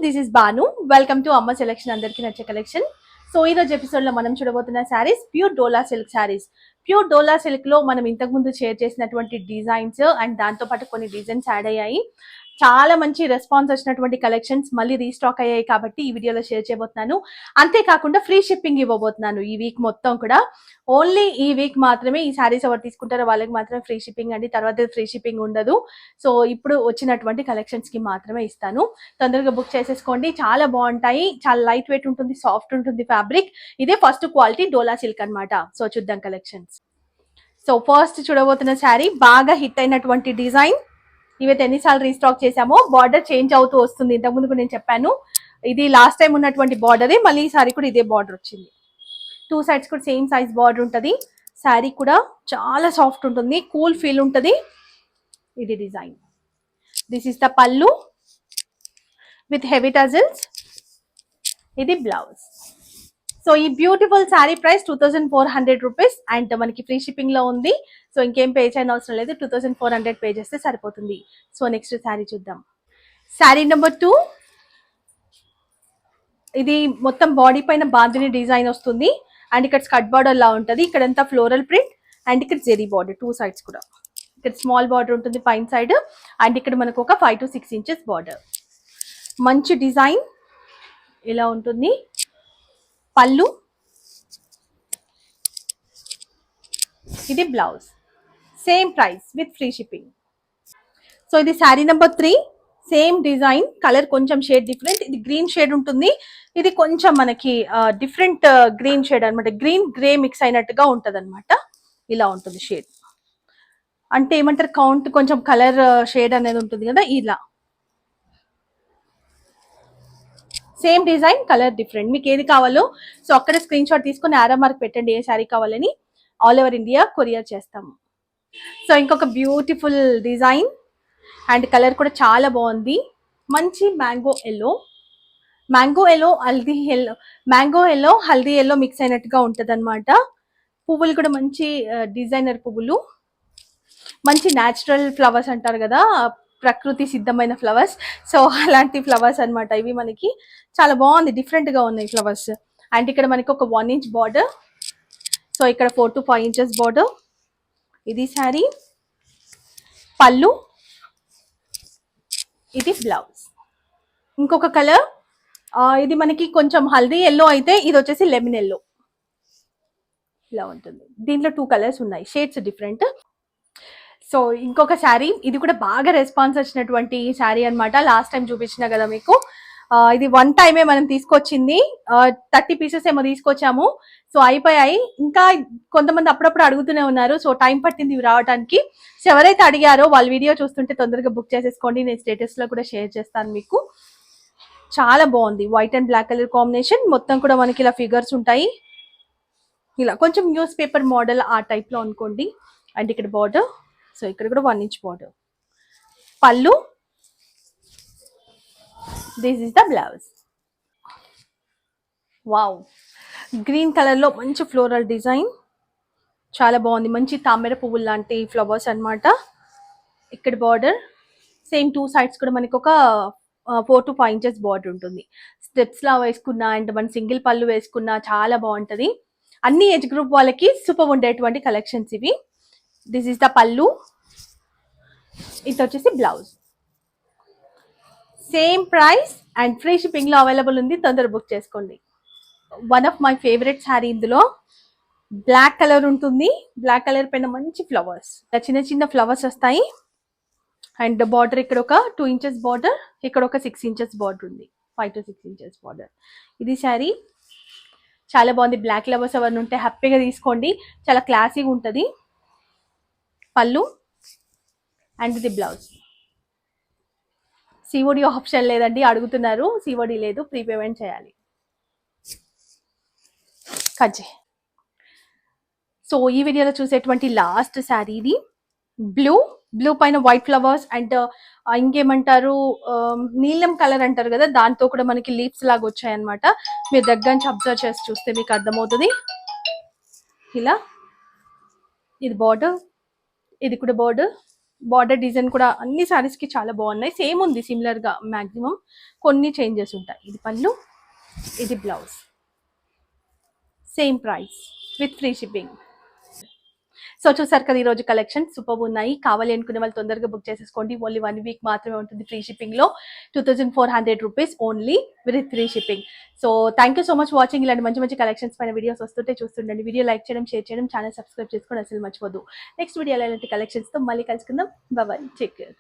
This is Banu. Welcome to Amma selection. అందరికీ నచ్చే collection. So ఈ రోజు ఎపిసోడ్ లో మనం చూడబోతున్న sarees pure Dola silk sarees. Pure Dola silk లో మనం ఇంతకు ముందు షేర్ చేసినటువంటి డిజైన్స్ అండ్ దాంతో పాటు కొన్ని డిజైన్స్ యాడ్ అయ్యాయి. చాలా మంచి రెస్పాన్స్ వచ్చినటువంటి కలెక్షన్స్ మళ్ళీ రీస్టాక్ అయ్యాయి కాబట్టి ఈ వీడియోలో షేర్ చేయబోతున్నాను. అంతేకాకుండా ఫ్రీ షిప్పింగ్ ఇవ్వబోతున్నాను ఈ వీక్ మొత్తం కూడా. ఓన్లీ ఈ వీక్ మాత్రమే ఈ శారీస్ ఎవరు తీసుకుంటారో వాళ్ళకి మాత్రమే ఫ్రీ షిప్పింగ్ అండి. తర్వాత ఫ్రీ షిప్పింగ్ ఉండదు. సో ఇప్పుడు వచ్చినటువంటి కలెక్షన్స్ కి మాత్రమే ఇస్తాను. తొందరగా బుక్ చేసేసుకోండి. చాలా బాగుంటాయి. చాలా లైట్ వెయిట్ ఉంటుంది, సాఫ్ట్ ఉంటుంది ఫ్యాబ్రిక్. ఇదే ఫస్ట్ క్వాలిటీ డోలా సిల్క్ అన్నమాట. సో చూద్దాం కలెక్షన్స్. సో ఫస్ట్ చూడబోతున్న శారీ బాగా హిట్ అయినటువంటి డిజైన్. ఇవైతే ఎన్నిసార్లు రీస్టాక్ చేసామో బార్డర్ చేంజ్ అవుతూ వస్తుంది. ఇంతకుముందు నేను చెప్పాను ఇది లాస్ట్ టైం ఉన్నటువంటి బార్డరే, మళ్ళీ ఈ సారీ కూడా ఇదే బార్డర్ వచ్చింది. టూ సైడ్స్ కూడా సేమ్ సైజ్ బార్డర్ ఉంటుంది. శారీ కూడా చాలా సాఫ్ట్ ఉంటుంది, కూల్ ఫీల్ ఉంటుంది. ఇది డిజైన్. దిస్ ఇస్ ద పల్లు విత్ హెవీ టజిల్స్. ఇది బ్లౌజ్. సో ఈ beautiful sari price 2400 rupees and మనకి ఫ్రీ షిప్పింగ్ లో ఉంది. సో ఇంకేం పే చేయని అవసరం లేదు, 2400 పే చేస్తే సరిపోతుంది. సో నెక్స్ట్ శారీ చూద్దాం. శారీ నెంబర్ 2. ఇది మొత్తం బాడీ పైన బాందిని డిజైన్ వస్తుంది అండ్ ఇక్కడ స్కర్ట్ బార్డర్ లా ఉంటుంది. ఇక్కడంతా ఫ్లోరల్ ప్రింట్ అండ్ ఇక్కడ జెరీ బార్డర్ టూ సైడ్స్ కూడా. ఇక్కడ స్మాల్ బార్డర్ ఉంటుంది పైన సైడ్ అండ్ ఇక్కడ మనకు ఒక 5 to 6 ఇంచెస్ బార్డర్. మంచి డిజైన్ ఇలా ఉంటుంది. పళ్ళు, ఇది blouse. Same price with free shipping. So ఇది sari number 3. Same design, colour కొంచెం షేడ్ డిఫరెంట్. ఇది గ్రీన్ షేడ్ ఉంటుంది, ఇది కొంచెం మనకి డిఫరెంట్ గ్రీన్ షేడ్ అనమాట. గ్రీన్ గ్రే మిక్స్ అయినట్టుగా ఉంటది అనమాట. ఇలా ఉంటుంది షేడ్. అంటే ఏమంటారు, కౌంట్ కొంచెం కలర్ షేడ్ అనేది ఉంటుంది కదా, ఇలా. Same design, colour different. మీకు ఏది కావాలో సో అక్కడ స్క్రీన్ షాట్ తీసుకుని ఆరో మార్క్ పెట్టండి ఏ శారీ కావాలని. ఆల్ ఓవర్ ఇండియా కొరియర్ చేస్తాము. సో ఇంకొక బ్యూటిఫుల్ డిజైన్ అండ్ కలర్ కూడా చాలా బాగుంది. మంచి mango yellow, mango yellow haldi yellow mix అయినట్టుగా ఉంటది అనమాట. పువ్వులు కూడా మంచి డిజైనర్ పువ్వులు, మంచి న్యాచురల్ ఫ్లవర్స్ అంటారు కదా, ప్రకృతి సిద్ధమైన ఫ్లవర్స్. సో అలాంటి ఫ్లవర్స్ అనమాట ఇవి. మనకి చాలా బాగుంది, డిఫరెంట్ గా ఉన్నాయి ఫ్లవర్స్. అండ్ ఇక్కడ మనకి ఒక 1 ఇంచ్ బార్డర్. సో ఇక్కడ 4 to 5 ఇంచెస్ బార్డర్. ఇది శారీ. పళ్ళు, ఇది బ్లౌజ్. ఇంకొక కలర్, ఇది మనకి కొంచెం హల్దీ ఎల్లో అయితే ఇది వచ్చేసి లెమన్ ఎల్లో. ఇలా ఉంటుంది. దీంట్లో 2 కలర్స్ ఉన్నాయి, షేడ్స్ డిఫరెంట్. సో ఇంకొక శారీ, ఇది కూడా బాగా రెస్పాన్స్ వచ్చినటువంటి శారీ అనమాట. లాస్ట్ టైం చూపించిన కదా మీకు. ఇది 1 టైమే మనం తీసుకొచ్చింది. 30 పీసెస్ ఏమో తీసుకొచ్చాము. సో అయిపోయాయి. ఇంకా కొంతమంది అప్పుడప్పుడు అడుగుతూనే ఉన్నారు. సో టైం పట్టింది ఇవి రావడానికి. సో ఎవరైతే అడిగారో వాళ్ళు వీడియో చూస్తుంటే తొందరగా బుక్ చేసేసుకోండి. నేను స్టేటస్ లో కూడా షేర్ చేస్తాను మీకు. చాలా బాగుంది. White and black colour combination. మొత్తం కూడా మనకి ఇలా ఫిగర్స్ ఉంటాయి. ఇలా కొంచెం న్యూస్ పేపర్ మోడల్ ఆ టైప్ లో అనుకోండి. అండ్ ఇక్కడ బార్డర్. సో ఇక్కడ కూడా 1 ఇంచ్ బార్డర్. పళ్ళు, this is the blouse. Wow, green colour లో మంచి ఫ్లోరల్ డిజైన్, చాలా బాగుంది. మంచి తామర పువ్వులు లాంటి ఫ్లవర్స్ అనమాట. ఇక్కడ బార్డర్ సేమ్ 2 సైడ్స్ కూడా మనకి ఒక 4 to 5 ఇంచెస్ బార్డర్ ఉంటుంది. స్టెప్స్ లా వేసుకున్నా అండ్ మన సింగిల్ పళ్ళు వేసుకున్నా చాలా బాగుంటది. అన్ని ఏజ్ గ్రూప్ వాళ్ళకి సూపర్ ఉండేటువంటి కలెక్షన్స్ ఇవి. దిస్ ఇస్ ద పళ్ళు, ఇది వచ్చేసి blouse. Same price and free shipping లో అవైలబుల్ ఉంది. తొందరగా బుక్ చేసుకోండి. One of my favourite sari. ఇందులో బ్లాక్ కలర్ ఉంటుంది. బ్లాక్ కలర్ పైన మంచి ఫ్లవర్స్, చిన్న చిన్న ఫ్లవర్స్ వస్తాయి. అండ్ బార్డర్ ఇక్కడ ఒక 2 ఇంచెస్ బార్డర్, ఇక్కడ ఒక 6 ఇంచెస్ బార్డర్ ఉంది. 5 to 6 ఇంచెస్ బార్డర్. ఇది శారీ చాలా బాగుంది. బ్లాక్ ఫ్లవర్స్ ఎవరిని ఉంటే హ్యాపీగా తీసుకోండి, చాలా క్లాసీగా ఉంటుంది. పళ్ళు అండ్ ఇది బ్లౌజ్. సిఓడి ఆప్షన్ లేదండి, అడుగుతున్నారు. సిఓడి లేదు, ప్రీపేమెంట్ చేయాలి. కజ్జే. సో ఈ వీడియోలో చూసేటువంటి లాస్ట్ శారీ ఇది. బ్లూ పైన వైట్ ఫ్లవర్స్ అండ్ ఇంకేమంటారు, నీలం కలర్ అంటారు కదా, దాంతో కూడా మనకి లీవ్స్ లాగా వచ్చాయన్నమాట. మీరు దగ్గర నుంచి అబ్జర్వ్ చేసి చూస్తే మీకు అర్థమవుతుంది. ఇలా ఇది బార్డర్, ఇది కూడా బార్డర్. బార్డర్ డిజైన్ కూడా అన్ని సారీస్ కి చాలా బాగున్నాయి. సేమ్ ఉంది సిమిలర్ గా, మాక్సిమం కొన్ని చేంజెస్ ఉంటాయి. ఇది పళ్ళు, ఇది blouse, same price with free shipping. So చూసారు కదా ఈరోజు కలెక్షన్ సూపర్ ఉన్నాయి. కావాలి అనుకునే వాళ్ళు తొందరగా బుక్ చేసేసుకోండి. ఓన్లీ 1 వీక్ మాత్రమే ఉంటుంది ఫ్రీ షిప్పింగ్ లో. 2400 rupees only with free shipping. So thank you so much watching. ఇలాంటి మంచి మంచి కలెక్షన్స్ పైన వీడియోస్ వస్తుంటే చూస్తుండండి. వీడియో లైక్ చేయడం, షేర్ చేయడం, ఛానల్ సబ్స్క్రైబ్ చేసుకోండి అసలు మర్చిపోద్దు. నెక్స్ట్ వీడియోలో ఇలాంటి కలెక్షన్స్ తో మళ్ళీ కలుసుకుందాం. By by, take care.